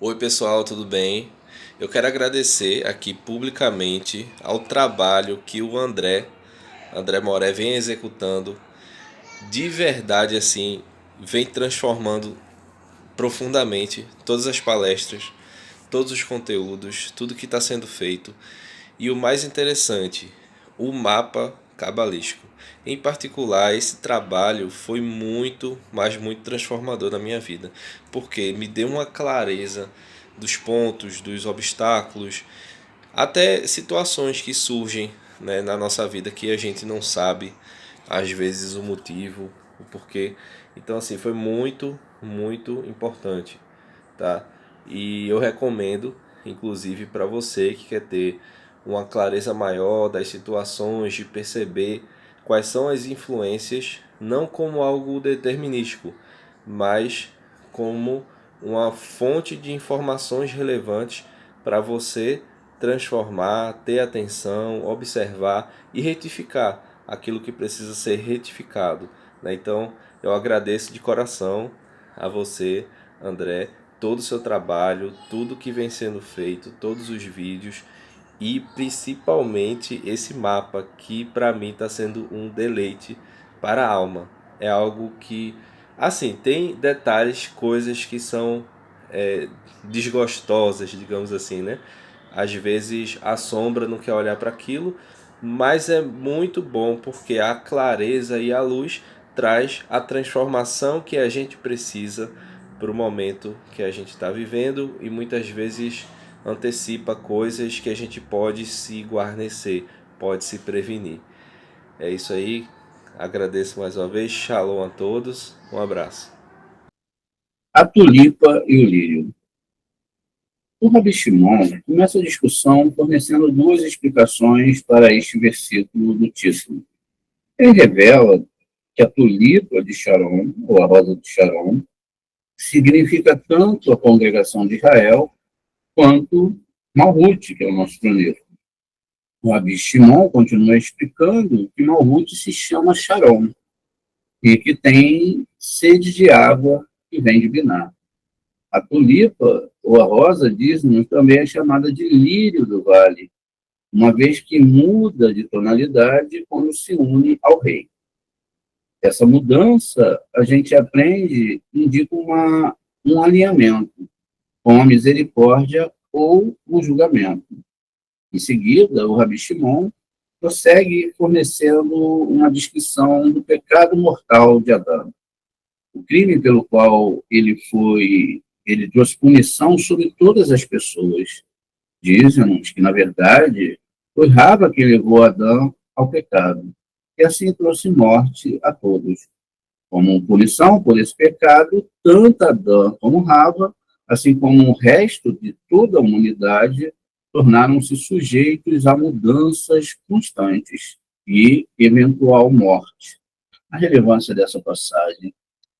Oi pessoal, tudo bem? Eu quero agradecer aqui publicamente ao trabalho que o André Moré vem executando. De verdade, assim, vem transformando profundamente todas as palestras, todos os conteúdos, tudo que está sendo feito. E o mais interessante, o mapa cabalístico. Em particular, esse trabalho foi muito, mas muito transformador na minha vida, porque me deu uma clareza dos pontos, dos obstáculos, até situações que surgem, né, na nossa vida que a gente não sabe, às vezes, o motivo, o porquê. Então, assim, foi muito, muito importante, tá? E eu recomendo, inclusive, para você que quer ter uma clareza maior das situações, de perceber quais são as influências, não como algo determinístico, mas como uma fonte de informações relevantes para você transformar, ter atenção, observar e retificar aquilo que precisa ser retificado, né? Então, eu agradeço de coração a você, André, todo o seu trabalho, tudo que vem sendo feito, todos os vídeos e principalmente esse mapa que para mim está sendo um deleite para a alma. É algo que, assim, tem detalhes, coisas que são desgostosas, digamos assim, né? Às vezes a sombra não quer olhar para aquilo, mas é muito bom porque a clareza e a luz traz a transformação que a gente precisa para o momento que a gente está vivendo e muitas vezes antecipa coisas que a gente pode se guarnecer, pode se prevenir. É isso aí, agradeço mais uma vez, shalom a todos, um abraço. A tulipa e o lírio. O Rabi Shimon começa a discussão fornecendo duas explicações para este versículo do título. Ele revela que a tulipa de Sharon, ou a rosa de Sharon, significa tanto a congregação de Israel quanto Malhut, que é o nosso planeta. O Rabi Shimon continua explicando que Malhut se chama Sharon e que tem sede de água que vem de Biná. A tulipa, ou a rosa, diz-nos, também é chamada de lírio do vale, uma vez que muda de tonalidade quando se une ao rei. Essa mudança, a gente aprende, indica um alinhamento com a misericórdia ou o julgamento. Em seguida, o Rabi Shimon prossegue fornecendo uma descrição do pecado mortal de Adão. O crime pelo qual ele trouxe punição sobre todas as pessoas. Dizem-nos que, na verdade, foi Rava que levou Adão ao pecado, e assim trouxe morte a todos. Como punição por esse pecado, tanto Adão como Rava, assim como o resto de toda a humanidade, tornaram-se sujeitos a mudanças constantes e eventual morte. A relevância dessa passagem.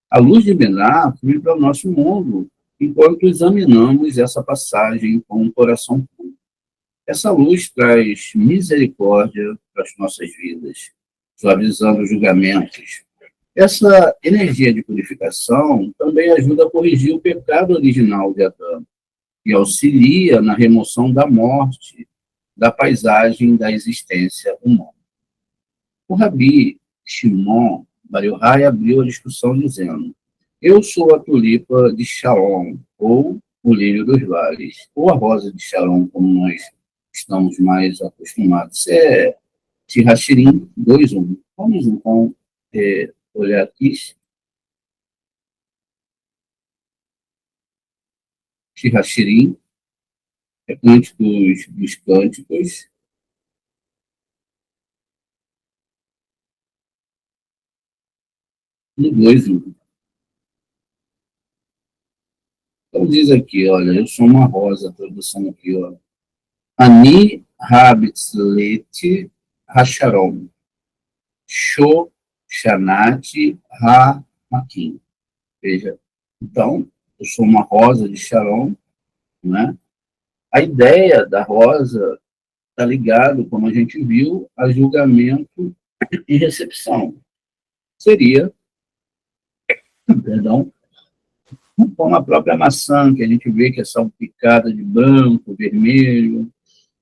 A luz de Bená flui para o nosso mundo enquanto examinamos essa passagem com um coração puro. Essa luz traz misericórdia para as nossas vidas, suavizando os julgamentos. Essa energia de purificação também ajuda a corrigir o pecado original de Adão e auxilia na remoção da morte da paisagem da existência humana. O Rabi Shimon Bar Yochai abriu a discussão dizendo: eu sou a tulipa de Sharon, ou o lírio dos vales, ou a rosa de Sharon, como nós estamos mais acostumados. É Tirashirim 2:1. Vamos, então, olhar aqui, Shiraxirim, é Cânticos dos Cânticos, no 2:1. Então diz aqui, olha, eu sou uma rosa, a tradução aqui, ó. Ani Habitzlet Hacharon, Sho Shanati Ha Makim. Veja, então, eu sou uma rosa de Sharon, né? A ideia da rosa está ligado, como a gente viu, a julgamento e recepção. Seria, perdão, como a própria maçã, que a gente vê que é salpicada de branco, vermelho,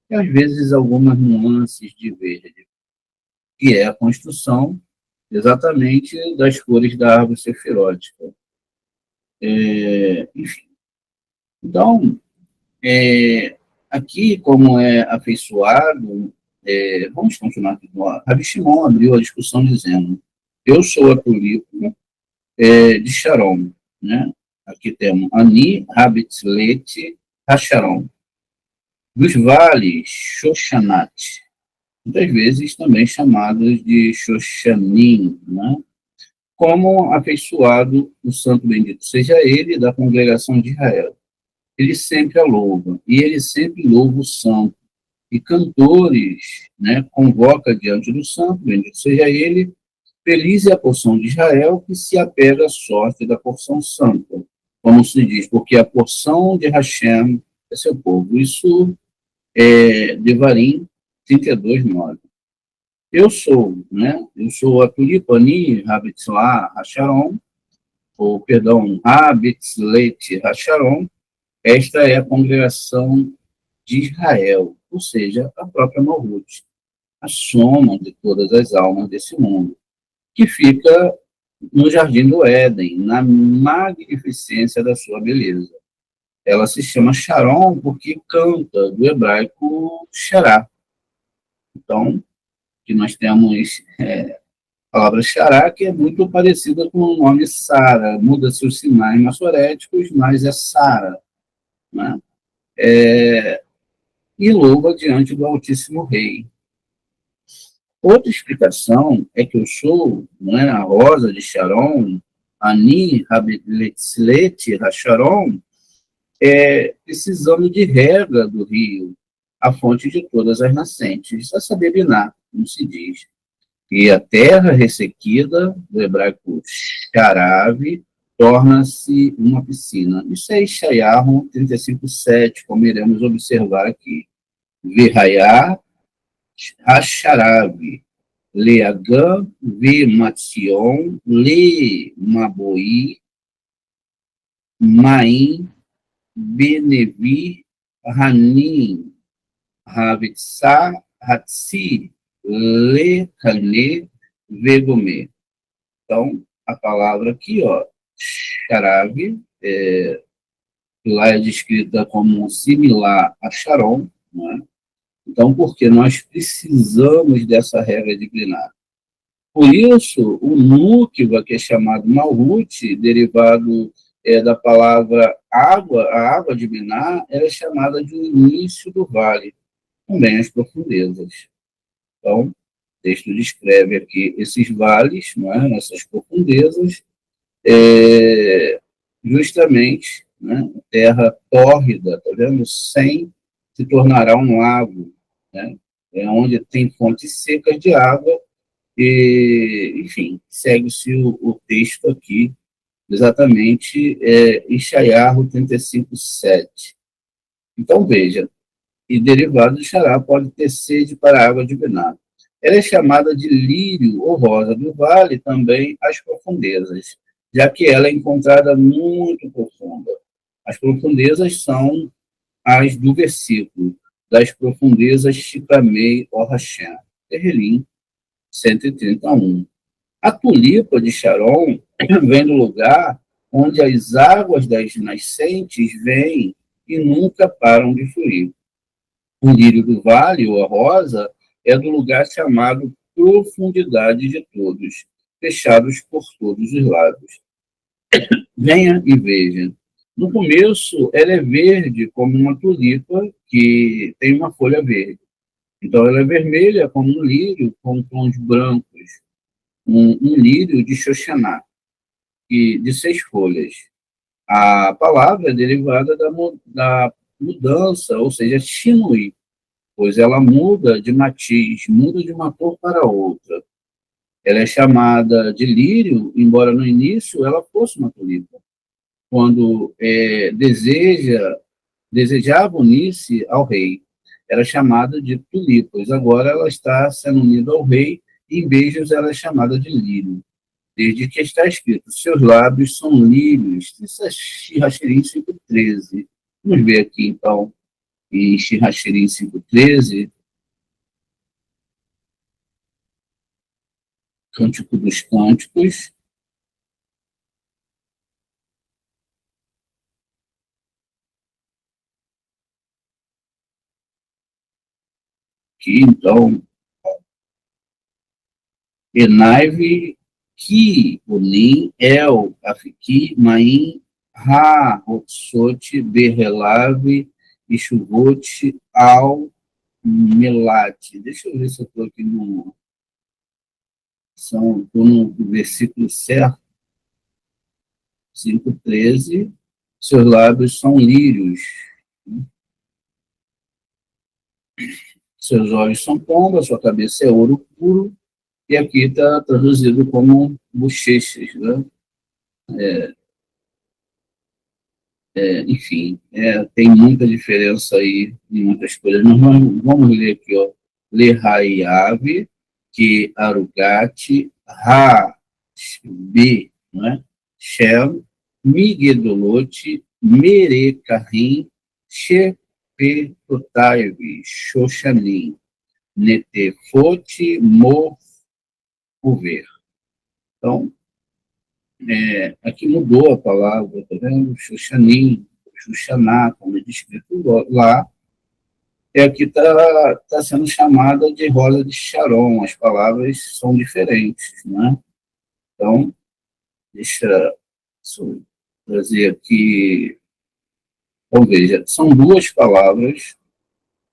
e às vezes algumas nuances de verde, que é a construção exatamente das cores da árvore sefirótica. Enfim, então, aqui, como é afeiçoado, vamos continuar aqui. Rabi Shimon abriu a discussão dizendo: eu sou a tulipa de Sharon, né? Aqui temos Ani Habitzlet Hasharon, dos vales Shoshanat, muitas vezes também chamados de Shoshanim, né? Como afeiçoado o santo bendito seja ele da congregação de Israel. Ele sempre a louva, e ele sempre louva o santo. E cantores, né, convoca diante do santo, bendito seja ele, feliz é a porção de Israel que se apega à sorte da porção santa, como se diz, porque a porção de Hashem é seu povo. Isso é Devarim 32:9. Eu sou, né? Eu sou a Tulipani Habitzlah Hasharon, ou, perdão, Habitzlet Hasharon. Esta é a congregação de Israel, ou seja, a própria Malhut, a soma de todas as almas desse mundo, que fica no Jardim do Éden, na magnificência da sua beleza. Ela se chama Sharon porque canta, do hebraico Xará. Então, que nós temos a palavra Xará, que é muito parecida com o nome Sara, muda seus sinais maçoréticos, mas é Sara, né? E louva diante do Altíssimo Rei. Outra explicação é que eu sou, não é, a rosa de Sharon, Ani Habitzlet Hasharon, precisando de rega do rio, a fonte de todas as nascentes, a saber, Biná, como se diz. E a terra ressequida, do hebraico Sharav, torna-se uma piscina. Isso é Ishayahu 35:7, como iremos observar aqui. Vihayah Hasharav, Leagam, Vimatsion, Le Maboi, Maim, Benevi, Hanim, Havitsá, Hatsi, Le Kane, Vegome. Então, a palavra aqui, ó, Sharav, lá é descrita como similar a Sharon, né? Então, porque nós precisamos dessa regra disciplinar. Por isso, o núcleo, que é chamado Malhut, derivado da palavra água, a água de Biná, ela é chamada de início do vale, também as profundezas. Então, o texto descreve aqui esses vales, não é? Essas profundezas, justamente, né? Terra tórrida, está vendo? Sem se tornará um lago, né? É onde tem fontes secas de água, e, enfim, segue-se o texto aqui, exatamente, Ishayahu 35:7. Então, veja, e derivado de Xará pode ter sede para a água de Biná. Ela é chamada de lírio ou rosa do vale, também as profundezas, já que ela é encontrada muito profunda. As profundezas são as do versículo, das profundezas Shipamei o Hashem, Terrilim 131. A tulipa de Sharon vem do lugar onde as águas das nascentes vêm e nunca param de fluir. O lírio do vale, ou a rosa, é do lugar chamado profundidade de todos. fechados por todos os lados. Venha e veja. No começo, ela é verde como uma tulipa que tem uma folha verde. Então, ela é vermelha como um lírio com tons brancos, um lírio de Xoxaná, de 6 folhas. A palavra é derivada da mudança, ou seja, chinui, pois ela muda de matiz, muda de uma cor para outra. Ela é chamada de lírio, embora no início ela fosse uma tulipa. Quando desejava unir-se ao rei, era chamada de tulipa, pois agora ela está sendo unida ao rei, e em beijos ela é chamada de lírio. Desde que está escrito, seus lábios são lírios. Isso é Shiraxirim 5,13. Vamos ver aqui, então, em Shiraxirim 5,13, Cântico dos Cânticos. Aqui, então, Enaive, Ki, Unim, El, Afiki, Maim, Ra, Otsote, Berrelave, Ixuvote, Al, Melate. Deixa eu ver se eu estou aqui no versículo certo. 5,13. Seus lábios são lírios. Seus olhos são pombas, sua cabeça é ouro puro. E aqui está traduzido como bochechas, né? Enfim, tem muita diferença aí em muitas coisas. Mas vamos ler aqui, ó. Leraiave, que Arugate, Ra, B, né? Shem, Migedolote, Merecarim, Shepetotaive, Xoshanim, Netefote, Mover. Então, aqui mudou a palavra, tá vendo? Xoshanim, Xoshaná, como é descrito lá, aqui está sendo chamada de rosa de Sharon, as palavras são diferentes, né? Então, deixa eu trazer aqui, então veja, são 2 palavras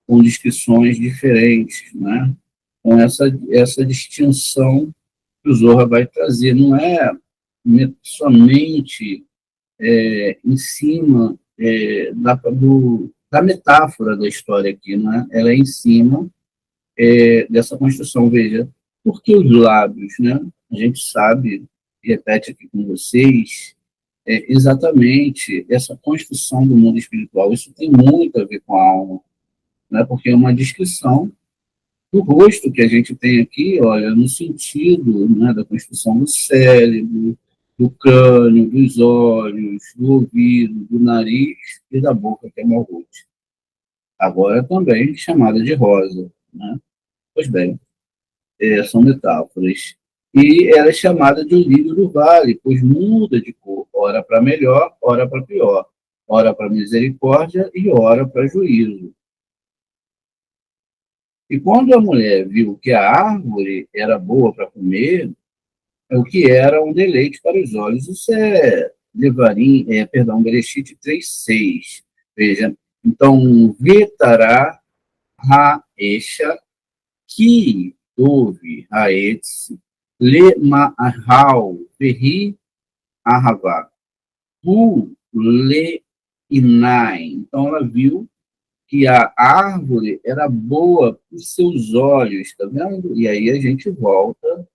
com descrições diferentes, né? Com essa distinção que o Zohar vai trazer, não é somente em cima da metáfora da história aqui, né? Ela é em cima dessa construção. Veja, por que os lábios, né? A gente sabe, repete aqui com vocês, exatamente essa construção do mundo espiritual. Isso tem muito a ver com a alma, né? Porque é uma descrição do rosto que a gente tem aqui, olha, no sentido, né, da construção do cérebro, do crânio, dos olhos, do ouvido, do nariz e da boca, que é Malkuth. Agora também chamada de rosa, né? Pois bem, são metáforas. E ela é chamada de lírio do vale, pois muda de cor, ora para melhor, ora para pior, ora para misericórdia e ora para juízo. E quando a mulher viu que a árvore era boa para comer, o que era um deleite para os olhos, isso é Bereshit 3,6. Veja, então, Vetará Haesha, Ki Dove Haetz, Le Mahal Verri Ahavá, Tu Le Inai. Então, ela viu que a árvore era boa para os seus olhos, tá vendo? E aí a gente volta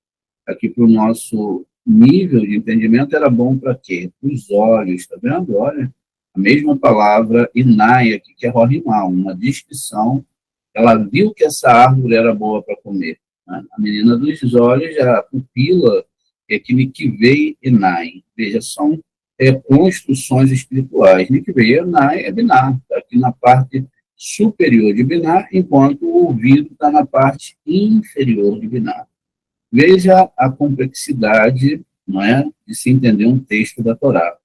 aqui para o nosso nível de entendimento, era bom para quê? Para os olhos, tá vendo? Olha, a mesma palavra inai aqui, que é rorimá, uma descrição. Ela viu que essa árvore era boa para comer, né? A menina dos olhos, a pupila, é que Nikvei Inai. Veja, são construções espirituais. Nikvei Inai é Biná, está aqui na parte superior de Biná, enquanto o ouvido está na parte inferior de Biná. Veja a complexidade, não é, de se entender um texto da Torá.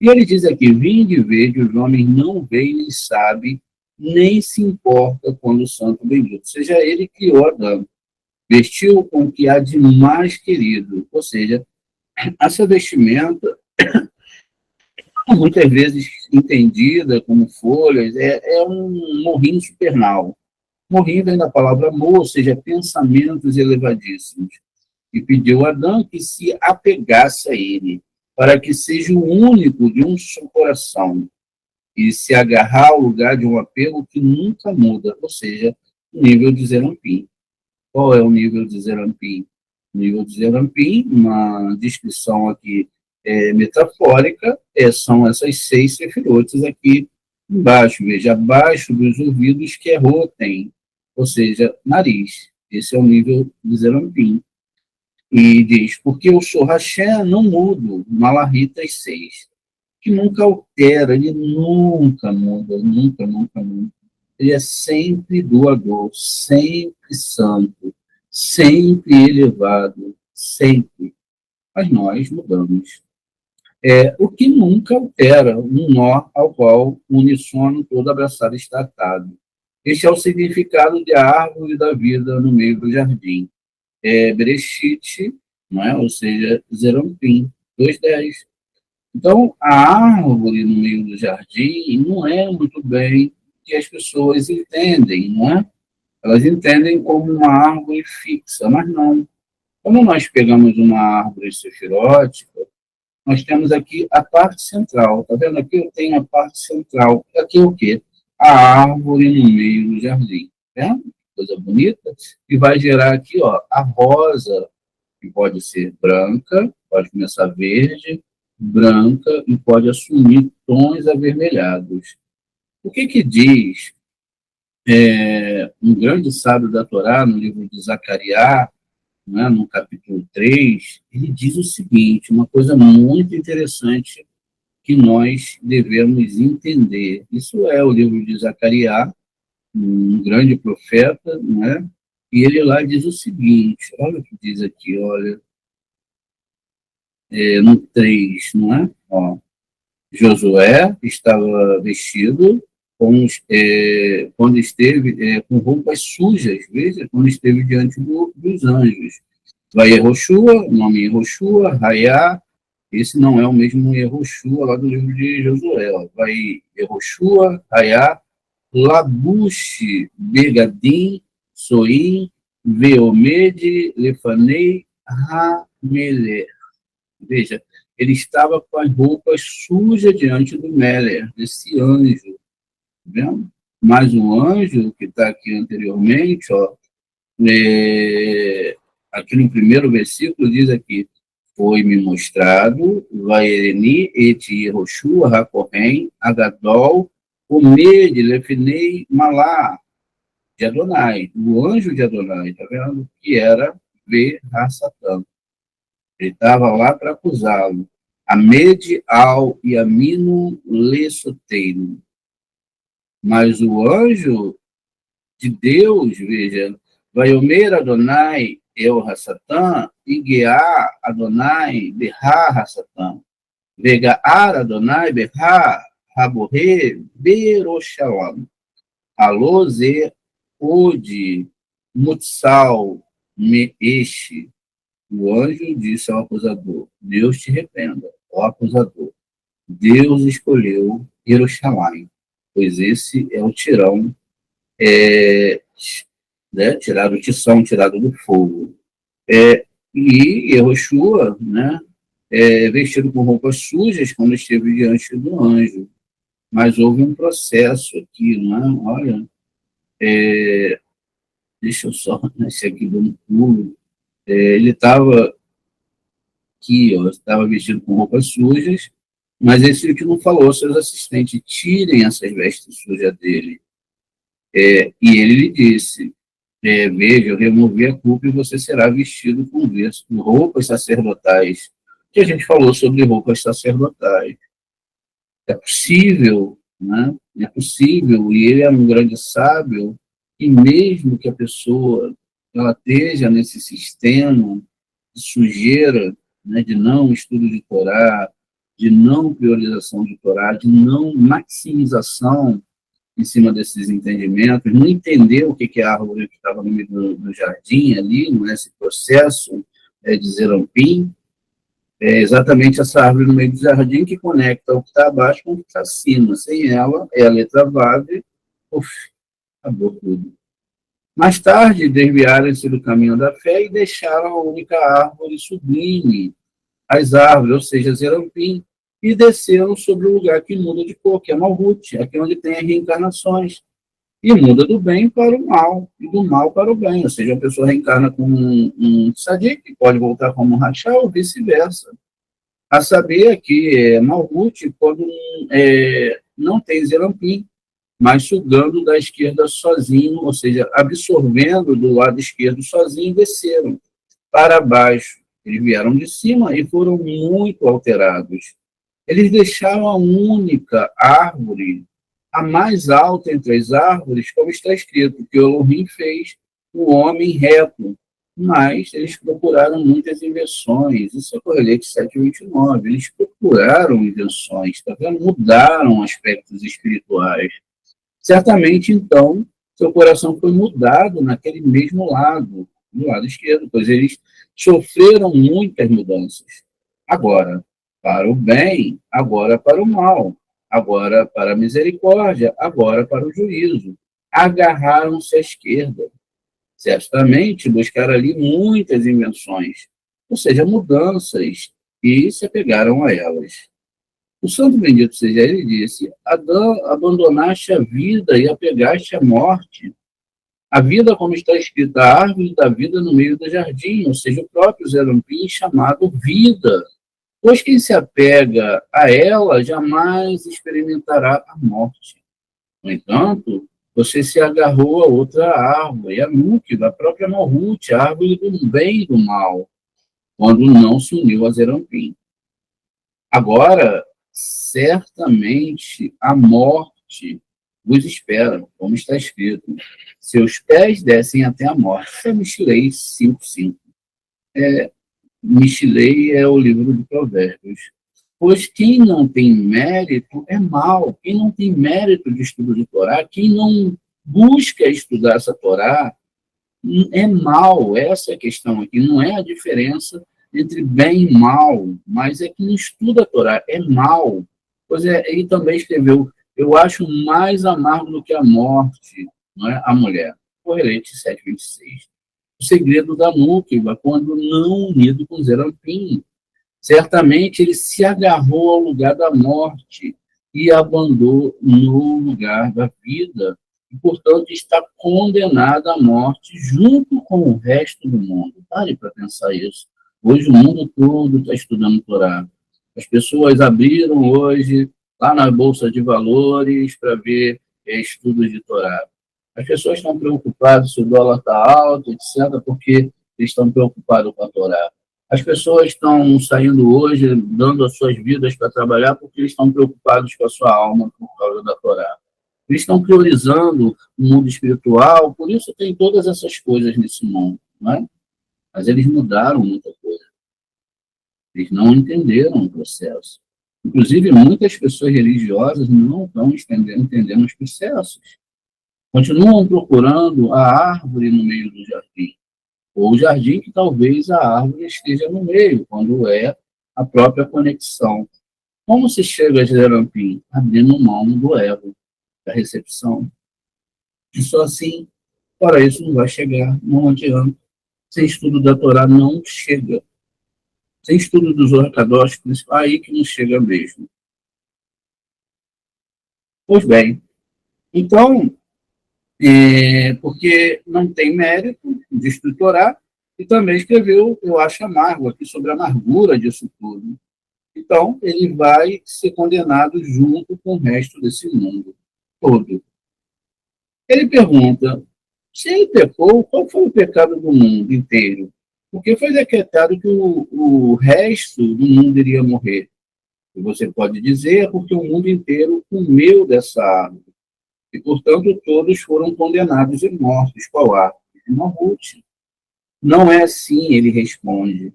E ele diz aqui, vinde ver que os homens não veem nem sabem, nem se importa quando o santo bendito, seja ele que criou Adão. vestiu com o que há de mais querido, ou seja, essa vestimenta, muitas vezes entendida como folhas, é um morrinho supernal. Morrinho vem da palavra amor, ou seja, pensamentos elevadíssimos. E pediu a Adão que se apegasse a ele, para que seja o único de um só coração, e se agarrar ao lugar de um apego que nunca muda, ou seja, o nível de Zerampim. Qual é o nível de Zerampim? O nível de Zerampim, uma descrição aqui metafórica, são essas 6 sefirotes aqui embaixo. Veja, abaixo dos ouvidos que é rotem, ou seja, nariz. Esse é o nível de Zerampim. E diz, porque eu sou Hashem, não mudo, Malaritas 6, que nunca altera, ele nunca muda, nunca, nunca, nunca. Ele é sempre doador, sempre santo, sempre elevado, sempre. Mas nós mudamos. O que nunca altera um nó ao qual o uníssono todo abraçado está atado. Este é o significado de a árvore da vida no meio do jardim. Bereshit, não é? Ou seja, Zerampim, 2:10. Então, a árvore no meio do jardim não é muito bem o que as pessoas entendem, não é? Elas entendem como uma árvore fixa, mas não. Quando nós pegamos uma árvore sefirótica, nós temos aqui a parte central. Está vendo aqui? Eu tenho a parte central. Aqui é o quê? A árvore no meio do jardim. Tá? Coisa bonita. E vai gerar aqui, ó, a rosa, que pode ser branca, pode começar verde, branca e pode assumir tons avermelhados. O que diz um grande sábio da Torá, no livro de Zacariá, né, no capítulo 3, ele diz o seguinte, uma coisa muito interessante que nós devemos entender. Isso é o livro de Zacariá, um grande profeta, né? E ele lá diz o seguinte, olha o que diz aqui, olha, no 3, não é? Ó, Josué estava vestido quando esteve com roupas sujas, veja, quando esteve diante dos anjos. Vai Yehoshua, o nome Yehoshua, Raiá, esse não é o mesmo Yehoshua lá do livro de Josué. Ó. Vai Yehoshua, Raiá, Labuche, Begadim, Soim, Veomede, Lefanei, Hamelech. Veja, ele estava com as roupas sujas diante do Meler, desse anjo. Tá vendo? Mas o anjo que está aqui anteriormente, ó, aqui no primeiro versículo diz aqui, foi-me mostrado, Vaereni et Yehoshua Hakohen, Agadol, Omed, Lefnei, Malá, de Adonai, o anjo de Adonai, tá vendo? Que era Ver-Satã. Ele estava lá para acusá-lo. Amed al Yamino Lesoteino. Mas o anjo de Deus, veja, vai omer Adonai el Hassatã, Igeá Adonai Berra Hassatã, Vegaar Adonai Berra Raborre Beroshalom, Aloze Ode Mutsal Meeshi. O anjo disse ao acusador, Deus te repreenda, ó acusador. Deus escolheu Jerusalém, pois esse é o tirão, né, tirado do tição, tirado do fogo. E Yehoshua, né, vestido com roupas sujas quando esteve diante do anjo. Mas houve um processo aqui, não é? Olha, deixa eu só, esse aqui dando um pulo. Ele estava aqui, ó, estava vestido com roupas sujas, mas esse que não falou aos seus assistentes, tirem essas vestes sujas dele. E ele lhe disse, veja, eu removi a culpa e você será vestido com roupas sacerdotais. Que a gente falou sobre roupas sacerdotais. É possível, né? É possível, e ele é um grande sábio, e mesmo que a pessoa ela esteja nesse sistema de sujeira, né, de não estudo de Torá, de não priorização de Torá, de não maximização em cima desses entendimentos, não entendeu o que é a árvore que estava no meio do jardim ali, nesse processo de Zerampim, é exatamente essa árvore no meio do jardim que conecta o que está abaixo com o que está acima. Sem ela, é a letra Vav, uf, acabou tudo. Mais tarde, desviaram-se do caminho da fé e deixaram a única árvore sublime, as árvores, ou seja, Zerampim, e desceram sobre o lugar que muda de cor, que é Malhut, aqui onde tem as reencarnações. E muda do bem para o mal, e do mal para o bem. Ou seja, a pessoa reencarna como um tzadik, que pode voltar como um rachá, ou vice-versa. A saber que Malhut, quando não tem Zerampim, mas sugando da esquerda sozinho, ou seja, absorvendo do lado esquerdo sozinho, desceram para baixo. Eles vieram de cima e foram muito alterados. Eles deixaram a única árvore, a mais alta entre as árvores, como está escrito, que Elohim fez o homem reto. Mas eles procuraram muitas invenções. Isso é Correlete 729. Eles procuraram invenções, tá vendo? Mudaram aspectos espirituais. Certamente, então, seu coração foi mudado naquele mesmo lado, no lado esquerdo, pois eles sofreram muitas mudanças. Agora, para o bem, agora para o mal, agora para a misericórdia, agora para o juízo. Agarraram-se à esquerda. Certamente buscaram ali muitas invenções, ou seja, mudanças, e se apegaram a elas. O santo bendito seja ele disse: Adão, abandonaste a vida e apegaste à morte. A vida, como está escrito, a árvore da vida no meio do jardim, ou seja, o próprio Zerampim chamado vida. Pois quem se apega a ela jamais experimentará a morte. No entanto, você se agarrou a outra árvore, a Núquida, a própria Malhut, a árvore do bem e do mal, quando não se uniu a Zerampim. Agora, certamente a morte vos espera, como está escrito. Seus pés descem até a morte. Isso é Michelei 5:5. Michelei é o livro de Provérbios. Pois quem não tem mérito é mau. Quem não tem mérito de estudo de Torá, quem não busca estudar essa Torá, é mal. Essa é a questão aqui. Não é a diferença entre bem e mal, mas é que não estuda a Torá, é mal. Pois ele também escreveu: eu acho mais amargo do que a morte, não é? A mulher. Correlete 7:26. O segredo da Núquida, quando não unido com Zerampim. Certamente ele se agarrou ao lugar da morte e abandonou no lugar da vida, e, portanto, está condenado à morte junto com o resto do mundo. Pare para pensar isso. Hoje o mundo todo está estudando Torá. As pessoas abriram hoje lá na Bolsa de Valores para ver estudos de Torá. As pessoas estão preocupadas se o dólar está alto, etc., porque eles estão preocupados com a Torá. As pessoas estão saindo hoje, dando as suas vidas para trabalhar, porque eles estão preocupados com a sua alma por causa da Torá. Eles estão priorizando o mundo espiritual, por isso tem todas essas coisas nesse mundo, não é? Mas eles mudaram muita coisa. Eles não entenderam o processo. Inclusive, muitas pessoas religiosas não estão entendendo os processos. Continuam procurando a árvore no meio do jardim. Ou o jardim que talvez a árvore esteja no meio, quando é a própria conexão. Como se chega a Zerampim? Abrindo mão do ego, da recepção. E só assim, para isso não vai chegar, não adianta. Sem estudo da Torá não chega. Sem estudo dos ortodoxos, aí que não chega mesmo. Pois bem, então, porque não tem mérito de estruturar, e também escreveu, eu acho, amargo aqui sobre a amargura disso tudo. Então, ele vai ser condenado junto com o resto desse mundo todo. Ele pergunta, se ele pecou, qual foi o pecado do mundo inteiro? Porque foi decretado que o resto do mundo iria morrer. E você pode dizer, porque o mundo inteiro comeu dessa árvore. E, portanto, todos foram condenados e mortos. Qual árvore? Malhut. Não é assim, ele responde.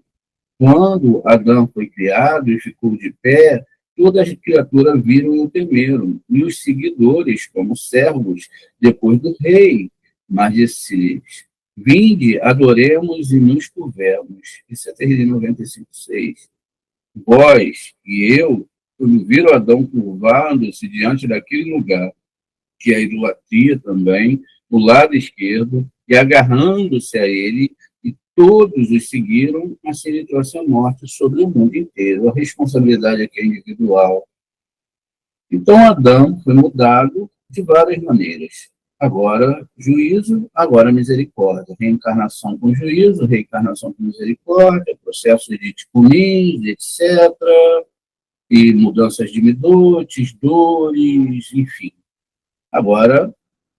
Quando Adão foi criado e ficou de pé, toda a criatura viram e o temeram, e os seguidores, como servos, depois do rei. Mas disse-lhes: Vinde, adoremos e nos curvemos. Isso é terrível, 95:6. Vós e eu, quando viram Adão curvando-se diante daquele lugar, que é a idolatria também, do lado esquerdo, e agarrando-se a ele, e todos os seguiram, assim ele trouxe a morte sobre o mundo inteiro. A responsabilidade aqui é individual. Então, Adão foi mudado de várias maneiras. Agora, juízo, agora misericórdia. Reencarnação com juízo, reencarnação com misericórdia, processo de ticunins, etc., e mudanças de midotes, dores, enfim. Agora,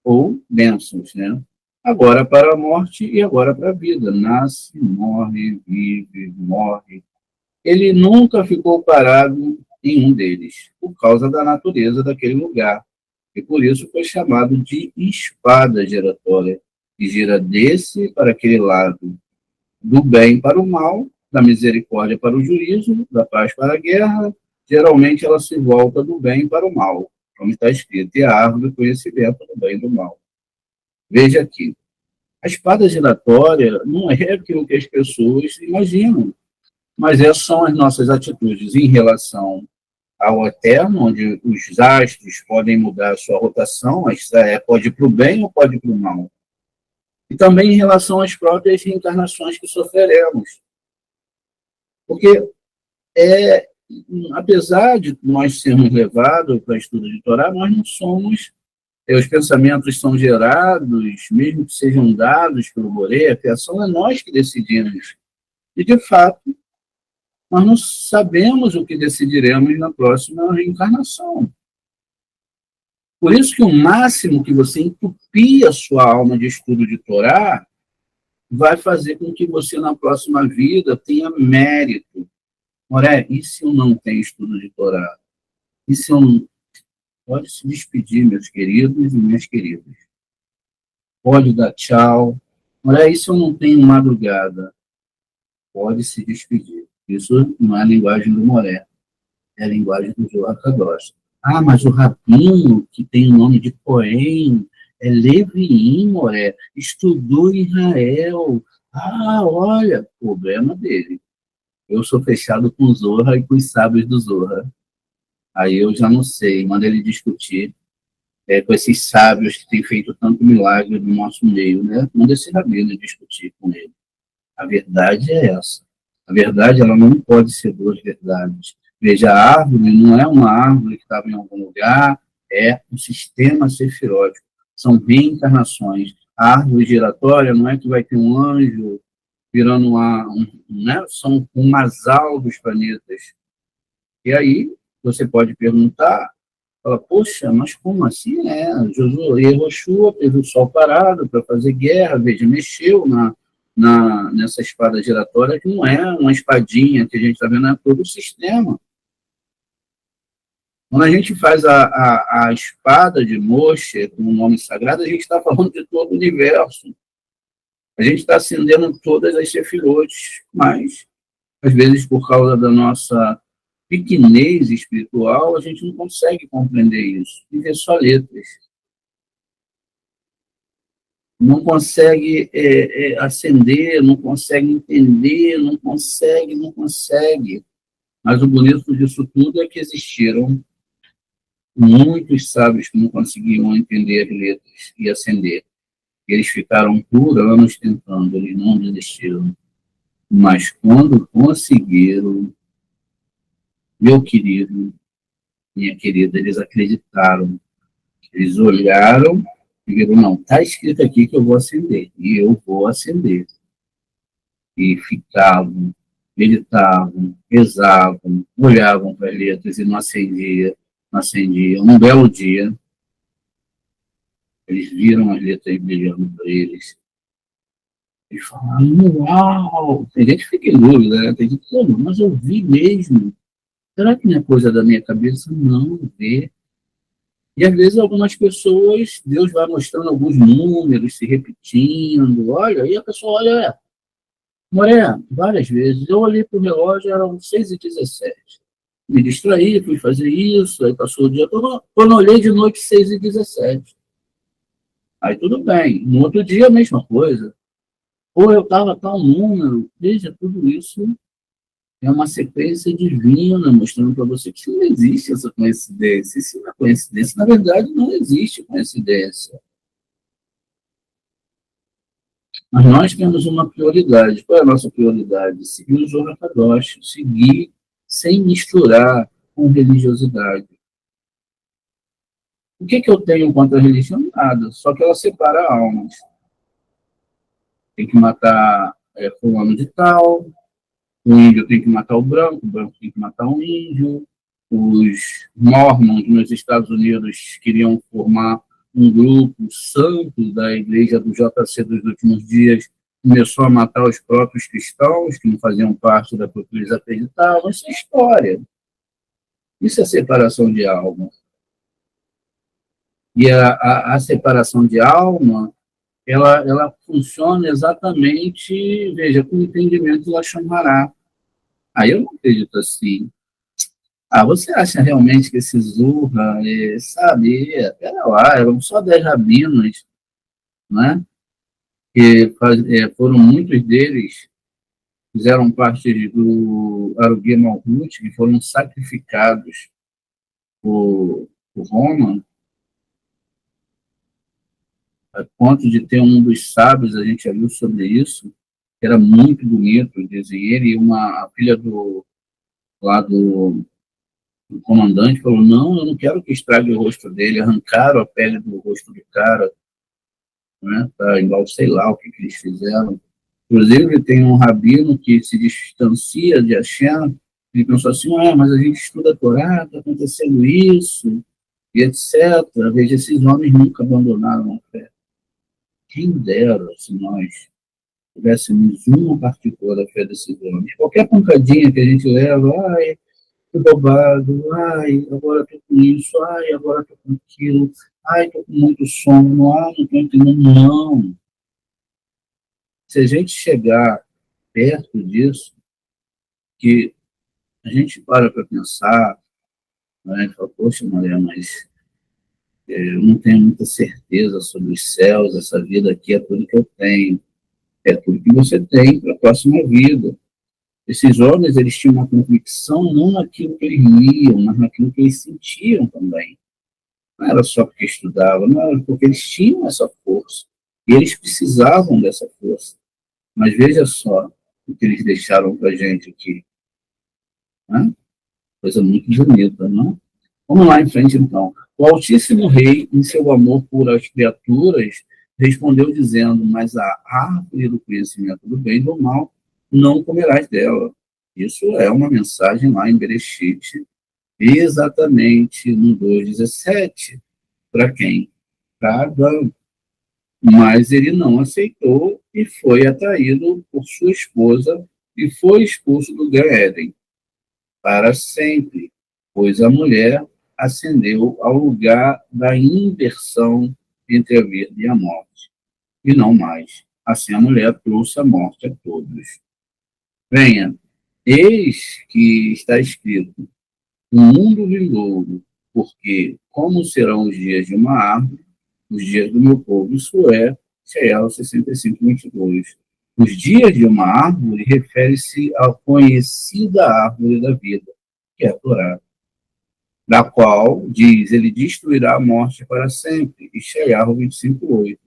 ou bênçãos, né? Agora para a morte e agora para a vida. Nasce, morre, vive, morre. Ele nunca ficou parado em um deles, por causa da natureza daquele lugar. E por isso foi chamado de espada giratória, que gira desse para aquele lado, do bem para o mal, da misericórdia para o juízo, da paz para a guerra. Geralmente ela se volta do bem para o mal, como está escrito, e a árvore do conhecimento do bem e do mal. Veja aqui, a espada giratória não é aquilo que as pessoas imaginam, mas essas são as nossas atitudes em relação ao eterno, onde os astros podem mudar a sua rotação, pode ir para o bem ou pode ir para o mal. E também em relação às próprias reencarnações que sofreremos. Porque, apesar de nós sermos levados para o estudo de Torá, nós não somos, os pensamentos são gerados, mesmo que sejam dados pelo Boré, a criação é nós que decidimos. E, de fato, nós não sabemos o que decidiremos na próxima reencarnação. Por isso que o máximo que você entupir a sua alma de estudo de Torá vai fazer com que você, na próxima vida, tenha mérito. Ora, e se eu não tenho estudo de Torá? E se eu não... Pode se despedir, meus queridos e minhas queridas. Pode dar tchau. Ora, e se eu não tenho madrugada? Pode se despedir. Isso não é a linguagem do Moré, é a linguagem do Zohar Kadosh. Ah, mas o rabino, que tem o nome de Cohen, é Leviim, Moré, estudou em Israel. Ah, olha, problema dele. Eu sou fechado com o Zohar e com os sábios do Zohar. Aí eu já não sei, manda ele discutir com esses sábios que têm feito tanto milagre no nosso meio, né? Manda esse rabino discutir com ele. A verdade é essa. A verdade, ela não pode ser duas verdades. Veja, a árvore não é uma árvore que estava em algum lugar, é um sistema sefirótico. São reencarnações. A árvore giratória não é que vai ter um anjo virando né? São um masal dos planetas. E aí, você pode perguntar, fala, poxa, mas como assim? Yehoshua teve o sol parado para fazer guerra, veja, mexeu nessa espada giratória, que não é uma espadinha que a gente está vendo, é todo o sistema. Quando a gente faz a espada de Moshe, com o nome sagrado, a gente está falando de todo o universo. A gente está acendendo todas as sefirotes, mas, às vezes, por causa da nossa pequenez espiritual, a gente não consegue compreender isso. E vê só letras. Não consegue acender, não consegue entender, não consegue. Mas o bonito disso tudo é que existiram muitos sábios que não conseguiam entender as letras e acender. Eles ficaram por anos tentando, eles não desistiram. Mas quando conseguiram, meu querido, minha querida, eles acreditaram. Eles olharam e viram, não, está escrito aqui que eu vou acender, e eu vou acender. E ficavam, meditavam, rezavam, olhavam para as letras e não acendiam. Um belo dia, eles viram as letras brilhando para eles. Eles falaram, uau! Tem gente que fica em dúvida, né? Tem gente que fala, mas eu vi mesmo. Será que não é coisa da minha cabeça? Não, vê. E às vezes algumas pessoas, Deus vai mostrando alguns números se repetindo. Olha, aí a pessoa olha, Moré, várias vezes. Eu olhei para o relógio, eram 6h17. Me distraí, fui fazer isso, aí passou o dia. Quando eu olhei de noite, 6h17. Aí tudo bem. No outro dia, a mesma coisa. Ou eu estava tal número. Veja, tudo isso é uma sequência divina, mostrando para você que não existe essa coincidência. Isso não é coincidência. Na verdade, não existe coincidência. Mas nós temos uma prioridade. Qual é a nossa prioridade? Seguir o Zohar Kadosh, seguir sem misturar com religiosidade. O que eu tenho contra a religião? Nada, só que ela separa almas. Tem que matar fulano de tal, o índio tem que matar o branco tem que matar o índio. Os mormons nos Estados Unidos queriam formar um grupo santo da igreja do JC dos últimos dias, começou a matar os próprios cristãos, que não faziam parte da que eles acreditavam. Isso é história. Isso é separação de alma. E a separação de alma, ela funciona exatamente, veja, com o entendimento do Lashon Hará. Aí eu não acredito assim. Você acha realmente que esse Zurra, sabe, pera lá, eram só 10 rabinos, né? Que foram muitos deles, fizeram parte do Aruguia Malhut, que foram sacrificados por Roma, a ponto de ter um dos sábios, a gente já viu sobre isso, que era muito bonito, dizem ele, e a filha lá do comandante falou, não, eu não quero que estrague o rosto dele, arrancaram a pele do rosto do cara, né, igual sei lá o que eles fizeram. Inclusive, tem um rabino que se distancia de Hashem, ele pensou assim, mas a gente estuda a Torá, está acontecendo isso, e etc. Veja, esses homens nunca abandonaram a fé. Quem dera se nós tivéssemos uma partícula da fé desses homens. Qualquer pancadinha que a gente leva, tô bobado, agora tô com isso, agora tô com aquilo, tô com muito sono, não tô entendendo, não. Se a gente chegar perto disso, que a gente para pensar, né, fala, poxa, Maria, mas eu não tenho muita certeza sobre os céus, essa vida aqui é tudo que eu tenho, é tudo que você tem para a próxima vida. Esses homens, eles tinham uma convicção não naquilo que eles liam, mas naquilo que eles sentiam também. Não era só porque estudavam, não era porque eles tinham essa força. E eles precisavam dessa força. Mas veja só o que eles deixaram para a gente aqui. Né? Coisa muito bonita, não? Vamos lá em frente, então. O Altíssimo Rei, em seu amor por as criaturas, respondeu dizendo, mas a árvore do conhecimento do bem e do mal, não comerás dela. Isso é uma mensagem lá em Bereshit, exatamente no 2,17. Para quem? Para Adão. Mas ele não aceitou e foi atraído por sua esposa e foi expulso do Gan Éden para sempre, pois a mulher ascendeu ao lugar da inversão entre a vida e a morte, e não mais. Assim a mulher trouxe a morte a todos. Venha, eis que está escrito, o mundo vindouro, porque como serão os dias de uma árvore, os dias do meu povo, isso é, Sheol 65:22. Os dias de uma árvore refere-se à conhecida árvore da vida, que é a Torá, da qual, diz, ele destruirá a morte para sempre, e Sheol 25:8.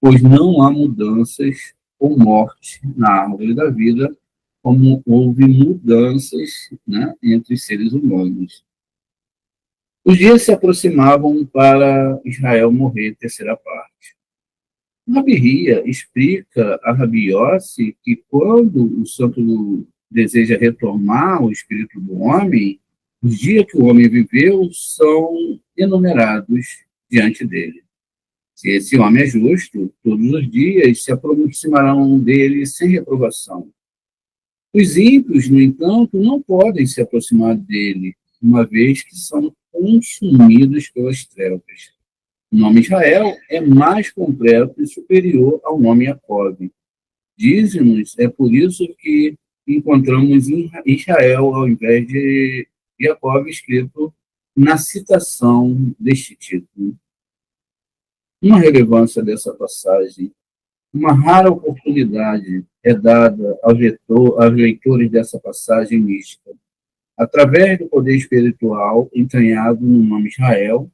Pois não há mudanças ou morte na árvore da vida, como houve mudanças, né, entre os seres humanos. Os dias se aproximavam para Israel morrer, terceira parte. Rabi Hia explica a Rabi Yossi que quando o santo deseja retomar o espírito do homem, os dias que o homem viveu são enumerados diante dele. Se esse homem é justo, todos os dias se aproximarão dele sem reprovação. Os ímpios, no entanto, não podem se aproximar dele, uma vez que são consumidos pelas trevas. O nome Israel é mais completo e superior ao nome Jacob. Diz-nos, é por isso que encontramos Israel ao invés de Jacob escrito na citação deste título. Uma relevância dessa passagem, uma rara oportunidade é dada aos leitores dessa passagem mística, através do poder espiritual entranhado no nome Israel,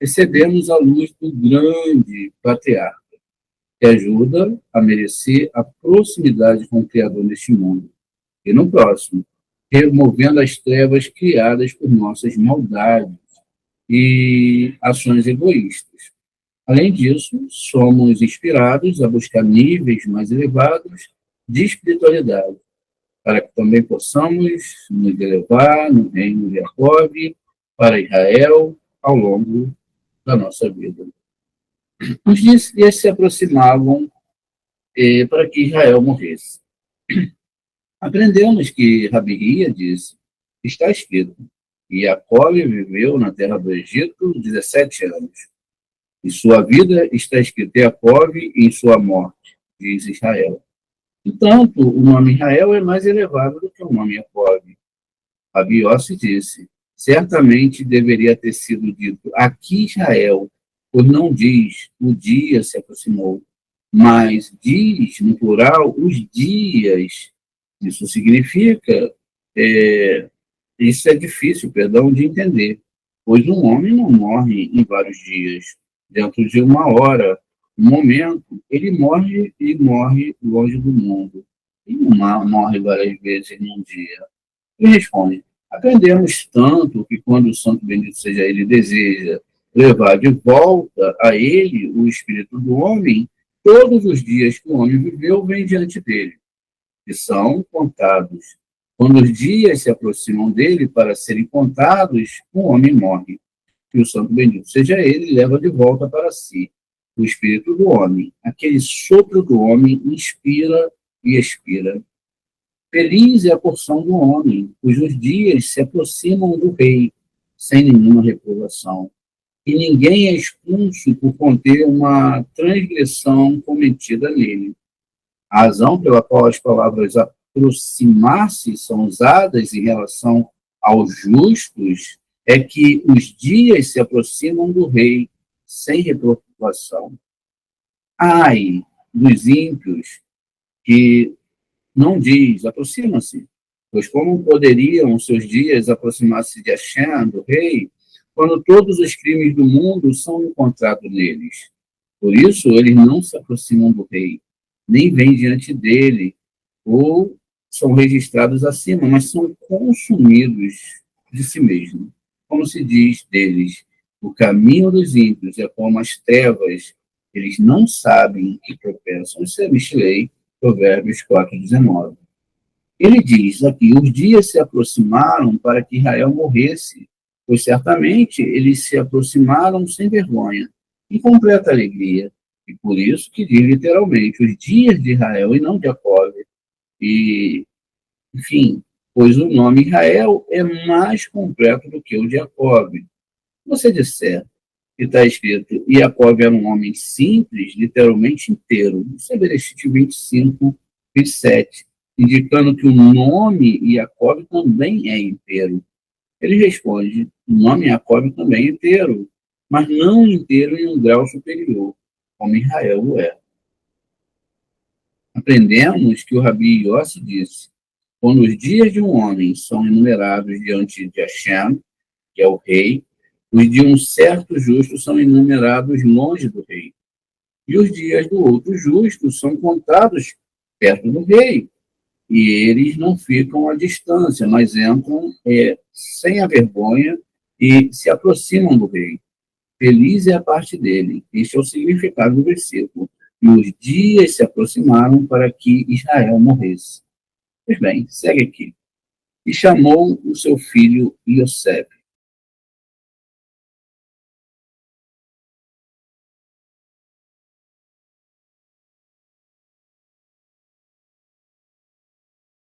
recebemos a luz do grande patriarca, que ajuda a merecer a proximidade com o Criador neste mundo e no próximo, removendo as trevas criadas por nossas maldades e ações egoístas. Além disso, somos inspirados a buscar níveis mais elevados de espiritualidade, para que também possamos nos elevar no reino de Jacob, para Israel, ao longo da nossa vida. Os dias se aproximavam para que Israel morresse. Aprendemos que Rabi Hia disse, está escrito, e Jacob viveu na terra do Egito 17 anos. Em sua vida está escrito Jacob e em sua morte, diz Israel. Entanto, o nome Israel é mais elevado do que o nome Jacob. Rabi Yossi disse, certamente deveria ter sido dito aqui Israel, pois não diz o dia se aproximou, mas diz, no plural, os dias. Isso significa, isso é difícil, de entender, pois um homem não morre em vários dias, dentro de uma hora, um momento, ele morre e morre longe do mundo. E não morre várias vezes num dia. Ele responde, aprendemos tanto que quando o Santo Bendito seja ele deseja levar de volta a ele o espírito do homem, todos os dias que o homem viveu vêm diante dele, e são contados. Quando os dias se aproximam dele para serem contados, o homem morre. Que o Santo Bendito seja ele, leva de volta para si o espírito do homem. Aquele sopro do homem inspira e expira. Feliz é a porção do homem, cujos dias se aproximam do rei, sem nenhuma reprovação. E ninguém é expulso por conter uma transgressão cometida nele. A razão pela qual as palavras aproximar-se são usadas em relação aos justos é que os dias se aproximam do rei sem reprovação. Ai dos ímpios que não diz, aproxima-se, pois como poderiam os seus dias aproximar-se de Hashem, do rei, quando todos os crimes do mundo são encontrados neles? Por isso, eles não se aproximam do rei, nem vêm diante dele, ou são registrados acima, mas são consumidos de si mesmo. Como se diz deles, o caminho dos ímpios é como as trevas, eles não sabem e tropeçam. Isso é Mishlei, Provérbios 4:19. Ele diz aqui, os dias se aproximaram para que Israel morresse, pois certamente eles se aproximaram sem vergonha, em completa alegria. E por isso que diz literalmente, os dias de Israel e não de Jacob. E, enfim, pois o nome Israel é mais completo do que o de Jacob. Se você disser que está escrito, e Jacob era um homem simples, literalmente inteiro, isso é Bereshit 25:27, indicando que o nome Jacob também é inteiro. Ele responde, o nome Jacob também é inteiro, mas não inteiro em um grau superior, como Israel o é. Aprendemos que o Rabi Yossi disse, quando os dias de um homem são enumerados diante de Hashem, que é o rei, os de um certo justo são enumerados longe do rei. E os dias do outro justo são contados perto do rei. E eles não ficam à distância, mas entram sem a vergonha e se aproximam do rei. Feliz é a parte dele. Este é o significado do versículo. E os dias se aproximaram para que Israel morresse. Pois bem, segue aqui. E chamou o seu filho Yosef,